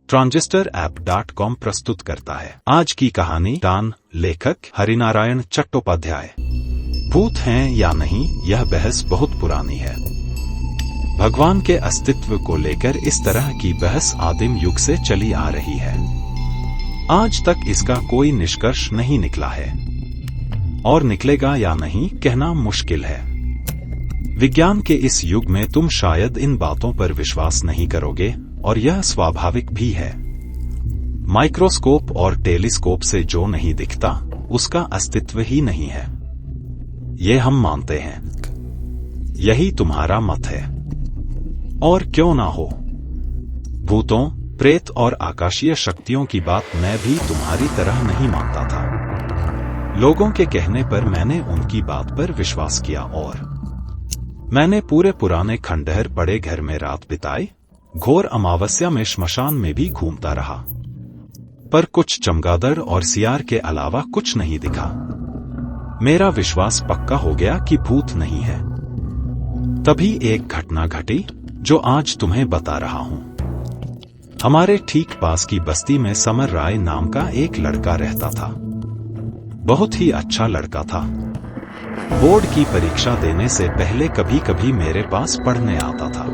transistораpp.com प्रस्तुत करता है। आज की कहानी टान, लेखक हरिनारायण चट्टोपाध्याय। भूत हैं या नहीं, यह बहस बहुत पुरानी है। भगवान के अस्तित्व को लेकर इस तरह की बहस आदिम युग से चली आ रही है। आज तक इसका कोई निष्कर्ष नहीं निकला है, और निकलेगा या नहीं कहना मुश्किल है। विज्ञान के इस युग में तुम शायद इन बातों पर विश्वास नहीं करोगे, और यह स्वाभाविक भी है। माइक्रोस्कोप और टेलीस्कोप से जो नहीं दिखता, उसका अस्तित्व ही नहीं है, ये हम मानते हैं। यही तुम्हारा मत है, और क्यों ना हो। भूतों, प्रेत और आकाशीय शक्तियों की बात मैं भी तुम्हारी तरह नहीं मानता था। लोगों के कहने पर मैंने उनकी बात पर विश्वास किया, और मैंने पूरे पुराने खंडहर पड़े घर में रात बिताई। घोर अमावस्या में श्मशान में भी घूमता रहा, पर कुछ चमगादड़ और सियार के अलावा कुछ नहीं दिखा। मेरा विश्वास पक्का हो गया कि भूत नहीं है। तभी एक घटना घटी जो आज तुम्हें बता रहा हूं। हमारे ठीक पास की बस्ती में समर राय नाम का एक लड़का रहता था। बहुत ही अच्छा लड़का था। बोर्ड की परीक्षा देने से पहले कभी कभी मेरे पास पढ़ने आता था।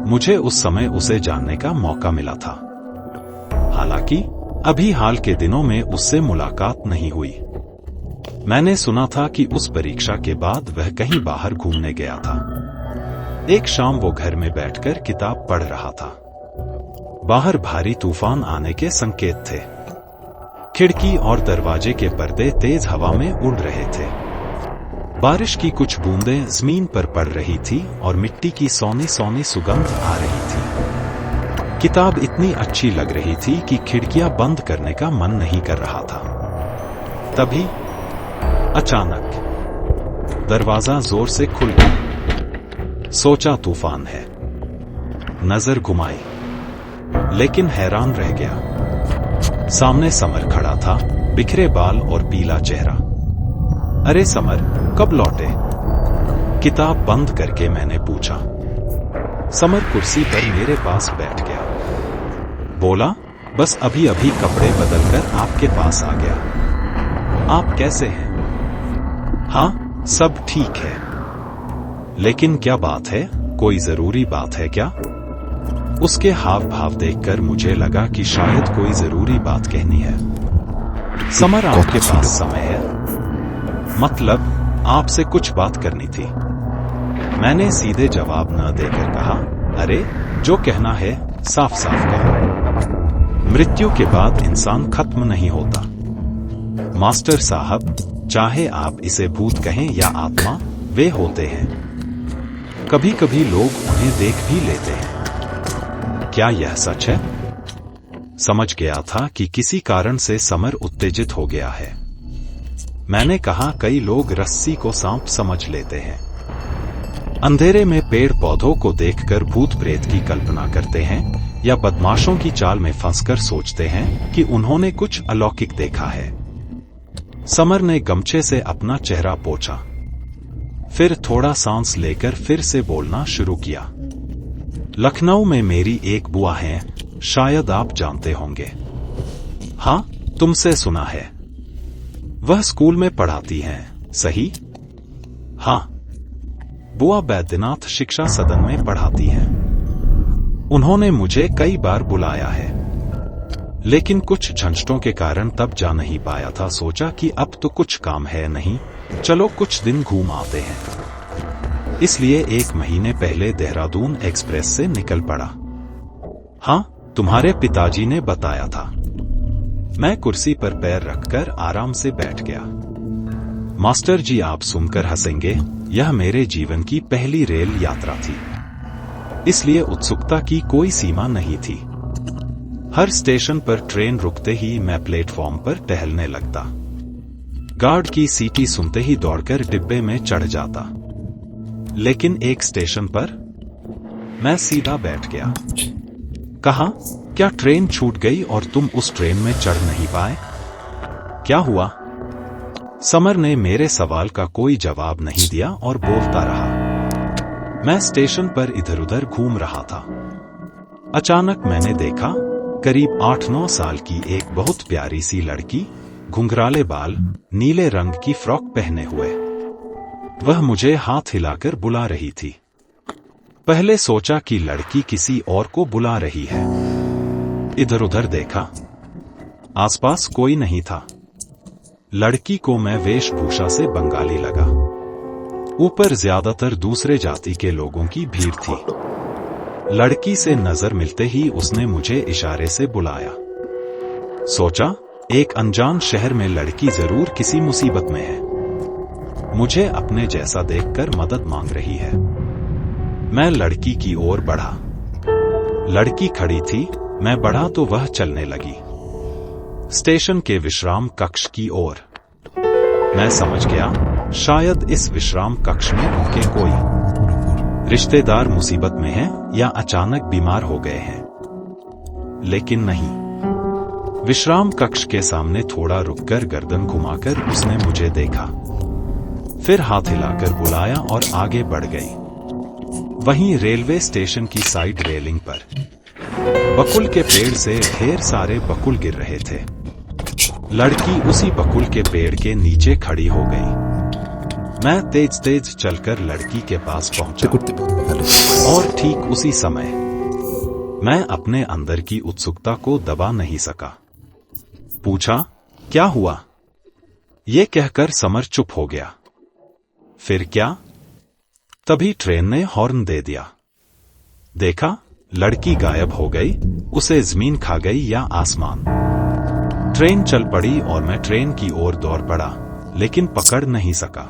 मुझे उस समय उसे जानने का मौका मिला था। हालांकि अभी हाल के दिनों में उससे मुलाकात नहीं हुई। मैंने सुना था कि उस परीक्षा के बाद वह कहीं बाहर घूमने गया था। एक शाम वो घर में बैठकर किताब पढ़ रहा था। बाहर भारी तूफान आने के संकेत थे। खिड़की और दरवाजे के पर्दे तेज हवा में उड़ रहे थे। बारिश की कुछ बूंदें जमीन पर पड़ रही थी और मिट्टी की सौनी सौनी सुगंध आ रही थी। किताब इतनी अच्छी लग रही थी कि खिड़कियां बंद करने का मन नहीं कर रहा था। तभी अचानक दरवाजा जोर से खुल गया। सोचा तूफान है, नजर घुमाई, लेकिन हैरान रह गया। सामने समर खड़ा था, बिखरे बाल और पीला चेहरा। अरे समर, कब लौटे? किताब बंद करके मैंने पूछा। समर कुर्सी पर मेरे पास बैठ गया। बोला, बस अभी अभी कपड़े बदलकर आपके पास आ गया। आप कैसे हैं? हाँ, सब ठीक है। लेकिन क्या बात है? कोई जरूरी बात है क्या? उसके हाव भाव देखकर मुझे लगा कि शायद कोई जरूरी बात कहनी है। समर, आपके पास समय है? मतलब आपसे कुछ बात करनी थी। मैंने सीधे जवाब न देकर कहा, अरे जो कहना है साफ साफ कहो। मृत्यु के बाद इंसान खत्म नहीं होता। मास्टर साहब, चाहे आप इसे भूत कहें या आत्मा, वे होते हैं। कभी कभी लोग उन्हें देख भी लेते हैं। क्या यह सच है? समझ गया था कि किसी कारण से समर उत्तेजित हो गया है। मैंने कहा, कई लोग रस्सी को सांप समझ लेते हैं। अंधेरे में पेड़ पौधों को देखकर भूत प्रेत की कल्पना करते हैं, या बदमाशों की चाल में फंसकर सोचते हैं कि उन्होंने कुछ अलौकिक देखा है। समर ने गमछे से अपना चेहरा पोंछा, फिर थोड़ा सांस लेकर फिर से बोलना शुरू किया। लखनऊ में मेरी एक बुआ है, शायद आप जानते होंगे। हाँ, तुमसे सुना है। वह स्कूल में पढ़ाती हैं, सही? हाँ, बुआ बैद्यनाथ शिक्षा सदन में पढ़ाती हैं। उन्होंने मुझे कई बार बुलाया है, लेकिन कुछ झंझटों के कारण तब जा नहीं पाया था। सोचा कि अब तो कुछ काम है नहीं, चलो कुछ दिन घूम आते हैं। इसलिए 1 महीने पहले देहरादून एक्सप्रेस से निकल पड़ा। हाँ, तुम्हारे पिताजी ने बताया था। मैं कुर्सी पर पैर रखकर आराम से बैठ गया। मास्टर जी, आप सुनकर हंसेंगे, यह मेरे जीवन की पहली रेल यात्रा थी, इसलिए उत्सुकता की कोई सीमा नहीं थी। हर स्टेशन पर ट्रेन रुकते ही मैं प्लेटफॉर्म पर टहलने लगता। गार्ड की सीटी सुनते ही दौड़कर डिब्बे में चढ़ जाता। लेकिन एक स्टेशन पर मैं सीधा बैठ गया। कहा, क्या ट्रेन छूट गई और तुम उस ट्रेन में चढ़ नहीं पाए? क्या हुआ? समर ने मेरे सवाल का कोई जवाब नहीं दिया और बोलता रहा। मैं स्टेशन पर इधर उधर घूम रहा था। अचानक मैंने देखा करीब 8-9 साल की एक बहुत प्यारी सी लड़की, घुंघराले बाल, नीले रंग की फ्रॉक पहने हुए। वह मुझे हाथ हिलाकर बुला रही थी। पहले सोचा कि लड़की किसी और को बुला रही है। इधर उधर देखा, आसपास कोई नहीं था। लड़की को मैं वेशभूषा से बंगाली लगा। ऊपर ज्यादातर दूसरे जाति के लोगों की भीड़ थी। लड़की से नजर मिलते ही उसने मुझे इशारे से बुलाया। सोचा, एक अनजान शहर में लड़की जरूर किसी मुसीबत में है। मुझे अपने जैसा देखकर मदद मांग रही है। मैं लड़की की ओर बढ़ा। लड़की खड़ी थी, मैं बढ़ा तो वह चलने लगी, स्टेशन के विश्राम कक्ष की ओर। मैं समझ गया, शायद इस विश्राम कक्ष में उनके कोई रिश्तेदार मुसीबत में हैं या अचानक बीमार हो गए हैं। लेकिन नहीं। विश्राम कक्ष के सामने थोड़ा रुककर गर्दन घुमाकर उसने मुझे देखा, फिर हाथ हिलाकर बुलाया और आगे बढ़ गई। वहीं रेलवे स्टेशन की साइड रेलिंग पर बकुल के पेड़ से ढेर सारे बकुल गिर रहे थे। लड़की उसी बकुल के पेड़ के नीचे खड़ी हो गई। मैं तेज तेज चलकर लड़की के पास पहुंचा और ठीक उसी समय मैं अपने अंदर की उत्सुकता को दबा नहीं सका। पूछा, क्या हुआ? ये कहकर समर चुप हो गया। फिर क्या? तभी ट्रेन ने हॉर्न दे दिया। देखा, लड़की गायब हो गई। उसे जमीन खा गई या आसमान। ट्रेन चल पड़ी और मैं ट्रेन की ओर दौड़ पड़ा, लेकिन पकड़ नहीं सका।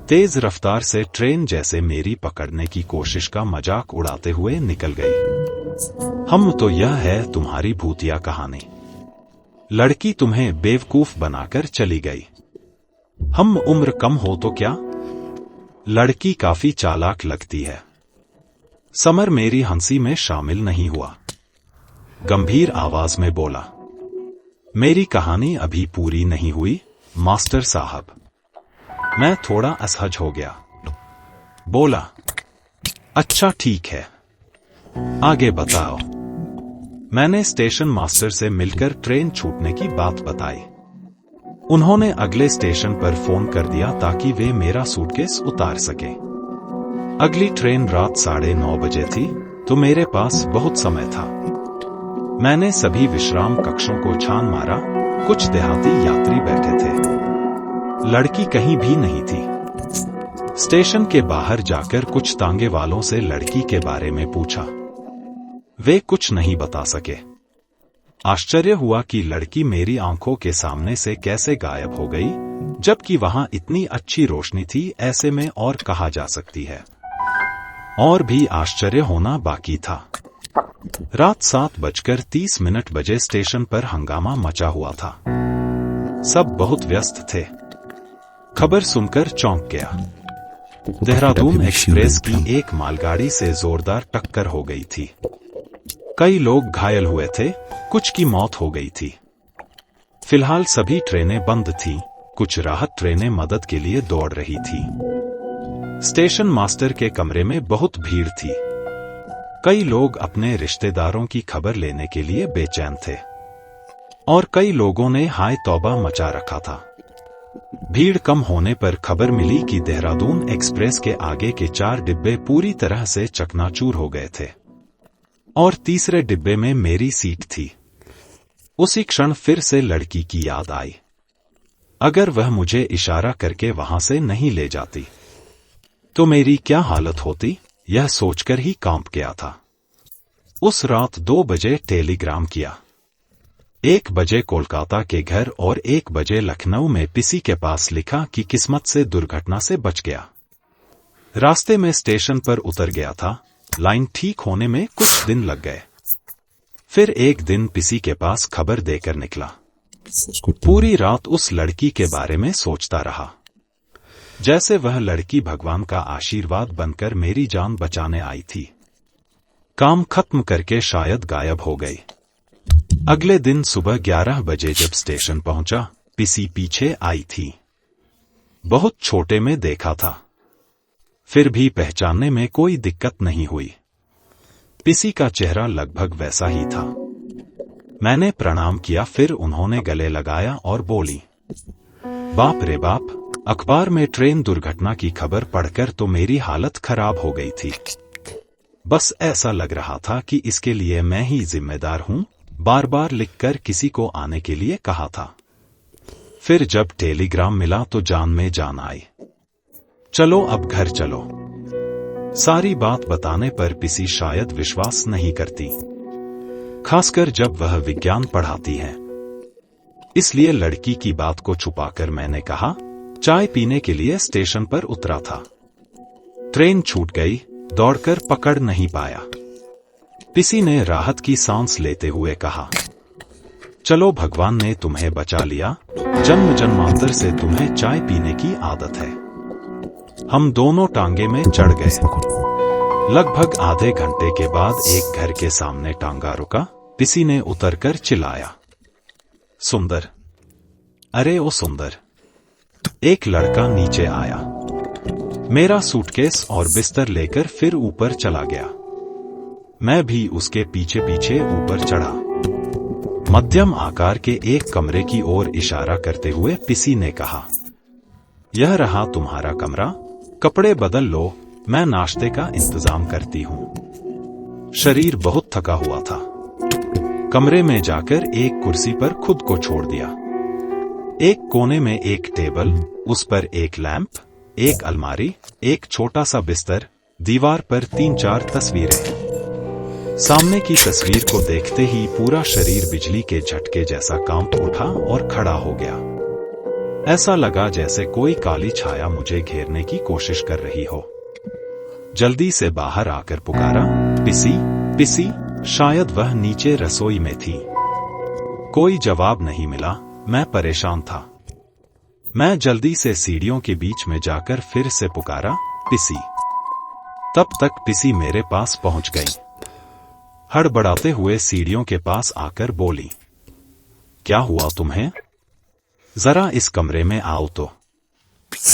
तेज रफ्तार से ट्रेन जैसे मेरी पकड़ने की कोशिश का मजाक उड़ाते हुए निकल गई। हम तो यह है तुम्हारी भूतिया कहानी। लड़की तुम्हें बेवकूफ बनाकर चली गई। हम उम्र कम हो तो क्या? लड़की काफी चालाक लगती है। समर मेरी हंसी में शामिल नहीं हुआ। गंभीर आवाज में बोला, मेरी कहानी अभी पूरी नहीं हुई मास्टर साहब। मैं थोड़ा असहज हो गया। बोला, अच्छा ठीक है, आगे बताओ। मैंने स्टेशन मास्टर से मिलकर ट्रेन छूटने की बात बताई। उन्होंने अगले स्टेशन पर फोन कर दिया ताकि वे मेरा सूटकेस उतार सके। अगली ट्रेन रात 9:30 बजे थी, तो मेरे पास बहुत समय था। मैंने सभी विश्राम कक्षों को छान मारा। कुछ देहाती यात्री बैठे थे। लड़की कहीं भी नहीं थी। स्टेशन के बाहर जाकर कुछ तांगे वालों से लड़की के बारे में पूछा। वे कुछ नहीं बता सके। आश्चर्य हुआ कि लड़की मेरी आंखों के सामने से कैसे गायब हो गई, जबकि वहां इतनी अच्छी रोशनी थी। ऐसे में और कहा जा सकती है। और भी आश्चर्य होना बाकी था। रात 7:30 बजे स्टेशन पर हंगामा मचा हुआ था। सब बहुत व्यस्त थे। खबर सुनकर चौंक गया। देहरादून एक्सप्रेस की एक मालगाड़ी से जोरदार टक्कर हो गई थी। कई लोग घायल हुए थे, कुछ की मौत हो गई थी। फिलहाल सभी ट्रेनें बंद थीं, कुछ राहत ट्रेनें मदद के लिए दौड़ रही थी। स्टेशन मास्टर के कमरे में बहुत भीड़ थी। कई लोग अपने रिश्तेदारों की खबर लेने के लिए बेचैन थे और कई लोगों ने हाय तौबा मचा रखा था। भीड़ कम होने पर खबर मिली कि देहरादून एक्सप्रेस के आगे के 4 डिब्बे पूरी तरह से चकनाचूर हो गए थे और तीसरे डिब्बे में मेरी सीट थी। उसी क्षण फिर से लड़की की याद आई। अगर वह मुझे इशारा करके वहां से नहीं ले जाती तो मेरी क्या हालत होती, यह सोचकर ही कांप गया था। उस रात 2 बजे टेलीग्राम किया। 1 बजे कोलकाता के घर और 1 बजे लखनऊ में पिसी के पास लिखा कि किस्मत से दुर्घटना से बच गया। रास्ते में स्टेशन पर उतर गया था। लाइन ठीक होने में कुछ दिन लग गए। फिर एक दिन पिसी के पास खबर देकर निकला। पूरी रात उस लड़की के बारे में सोचता रहा, जैसे वह लड़की भगवान का आशीर्वाद बनकर मेरी जान बचाने आई थी। काम खत्म करके शायद गायब हो गई। अगले दिन सुबह 11 बजे जब स्टेशन पहुंचा, पिसी पीछे आई थी। बहुत छोटे में देखा था, फिर भी पहचानने में कोई दिक्कत नहीं हुई। पिसी का चेहरा लगभग वैसा ही था। मैंने प्रणाम किया, फिर उन्होंने गले लगाया और बोली, बाप रे बाप, अखबार में ट्रेन दुर्घटना की खबर पढ़कर तो मेरी हालत खराब हो गई थी। बस ऐसा लग रहा था कि इसके लिए मैं ही जिम्मेदार हूं। बार बार लिखकर किसी को आने के लिए कहा था। फिर जब टेलीग्राम मिला तो जान में जान आई। चलो अब घर चलो। सारी बात बताने पर पिसी शायद विश्वास नहीं करती, खासकर जब वह विज्ञान पढ़ाती है। इसलिए लड़की की बात को छुपाकर मैंने कहा, चाय पीने के लिए स्टेशन पर उतरा था। ट्रेन छूट गई, दौड़कर पकड़ नहीं पाया। पिसी ने राहत की सांस लेते हुए कहा, चलो भगवान ने तुम्हें बचा लिया, जन्म जन्मांतर से तुम्हें चाय पीने की आदत है। हम दोनों टांगे में चढ़ गए। लगभग आधे घंटे के बाद एक घर के सामने टांगा रुका। पिसी ने उतरकर चिल्लाया, सुंदर, अरे ओ सुंदर। एक लड़का नीचे आया, मेरा सूटकेस और बिस्तर लेकर फिर ऊपर चला गया। मैं भी उसके पीछे पीछे ऊपर चढ़ा। मध्यम आकार के एक कमरे की ओर इशारा करते हुए पिसी ने कहा, यह रहा तुम्हारा कमरा, कपड़े बदल लो, मैं नाश्ते का इंतजाम करती हूं। शरीर बहुत थका हुआ था। कमरे में जाकर एक कुर्सी पर खुद को छोड़ दिया। एक कोने में एक टेबल, उस पर एक लैंप, एक अलमारी, एक छोटा सा बिस्तर, दीवार पर 3-4 तस्वीरें। सामने की तस्वीर को देखते ही पूरा शरीर बिजली के झटके जैसा कांप उठा और खड़ा हो गया। ऐसा लगा जैसे कोई काली छाया मुझे घेरने की कोशिश कर रही हो। जल्दी से बाहर आकर पुकारा, पिसी, पिसी। शायद वह नीचे रसोई में थी। कोई जवाब नहीं मिला। मैं परेशान था। मैं जल्दी से सीढ़ियों के बीच में जाकर फिर से पुकारा, पिसी। तब तक पिसी मेरे पास पहुंच गई। हड़बड़ाते हुए सीढ़ियों के पास आकर बोली, क्या हुआ तुम्हें? जरा इस कमरे में आओ तो।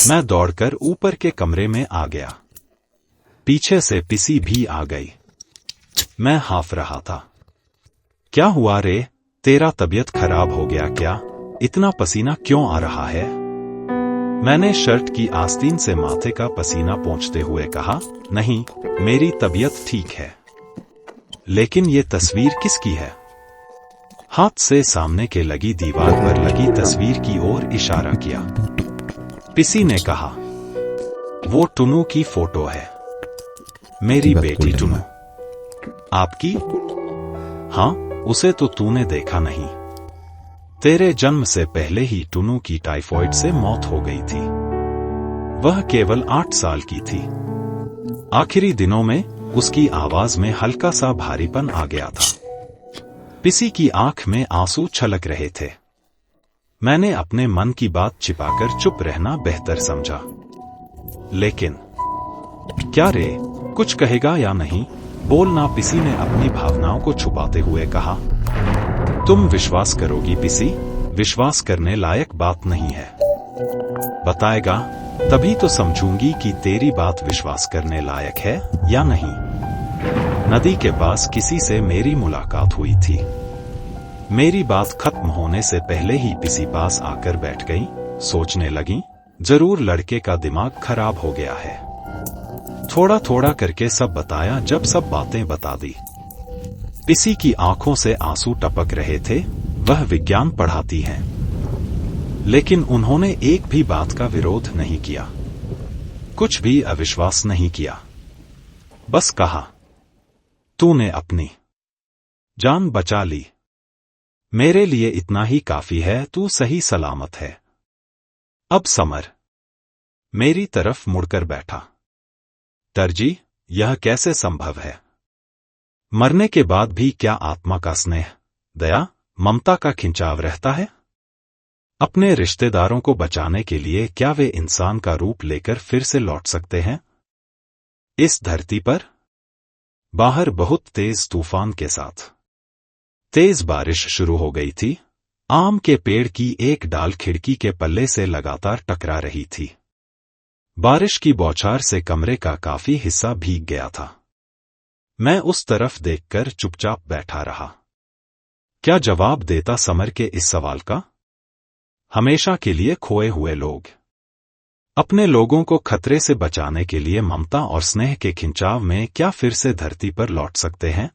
मैं दौड़कर ऊपर के कमरे में आ गया। पीछे से पिसी भी आ गई। मैं हाफ रहा था। क्या हुआ रे, तेरा तबीयत खराब हो गया क्या? इतना पसीना क्यों आ रहा है? मैंने शर्ट की आस्तीन से माथे का पसीना पोंछते हुए कहा, नहीं, मेरी तबीयत ठीक है। लेकिन ये तस्वीर किसकी है? हाथ से सामने के लगी दीवार पर लगी तस्वीर की ओर इशारा किया। पिसी ने कहा, वो टुनू की फोटो है, मेरी बेटी टुनू। आपकी? हाँ, उसे तो तूने देखा नहीं। तेरे जन्म से पहले ही टुनू की टाइफॉइड से मौत हो गई थी। वह केवल 8 साल की थी। आखिरी दिनों में उसकी आवाज में हल्का सा भारीपन आ गया था। पिसी की आंख में आंसू छलक रहे थे। मैंने अपने मन की बात छिपाकर चुप रहना बेहतर समझा। लेकिन क्या रे, कुछ कहेगा या नहीं? बोलना, पिसी ने अपनी भावनाओं को छुपाते हुए कहा। तुम विश्वास करोगी पिसी, विश्वास करने लायक बात नहीं है। बताएगा तभी तो समझूंगी कि तेरी बात विश्वास करने लायक है या नहीं। नदी के पास किसी से मेरी मुलाकात हुई थी। मेरी बात खत्म होने से पहले ही पिसी पास आकर बैठ गई। सोचने लगी, जरूर लड़के का दिमाग खराब हो गया है। थोड़ा थोड़ा करके सब बताया। जब सब बातें बता दी, पिसी की आंखों से आंसू टपक रहे थे। वह विज्ञान पढ़ाती हैं, लेकिन उन्होंने एक भी बात का विरोध नहीं किया, कुछ भी अविश्वास नहीं किया। बस कहा, तूने अपनी जान बचा ली, मेरे लिए इतना ही काफी है, तू सही सलामत है। अब समर मेरी तरफ मुड़कर बैठा। दर्जी, यह कैसे संभव है? मरने के बाद भी क्या आत्मा का स्नेह, दया, ममता का खिंचाव रहता है? अपने रिश्तेदारों को बचाने के लिए क्या वे इंसान का रूप लेकर फिर से लौट सकते हैं इस धरती पर? बाहर बहुत तेज तूफान के साथ तेज बारिश शुरू हो गई थी। आम के पेड़ की एक डाल खिड़की के पल्ले से लगातार टकरा रही थी। बारिश की बौछार से कमरे का काफी हिस्सा भीग गया था। मैं उस तरफ देखकर चुपचाप बैठा रहा। क्या जवाब देता समर के इस सवाल का? हमेशा के लिए खोए हुए लोग अपने लोगों को खतरे से बचाने के लिए ममता और स्नेह के खिंचाव में क्या फिर से धरती पर लौट सकते हैं?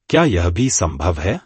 क्या यह भी संभव है?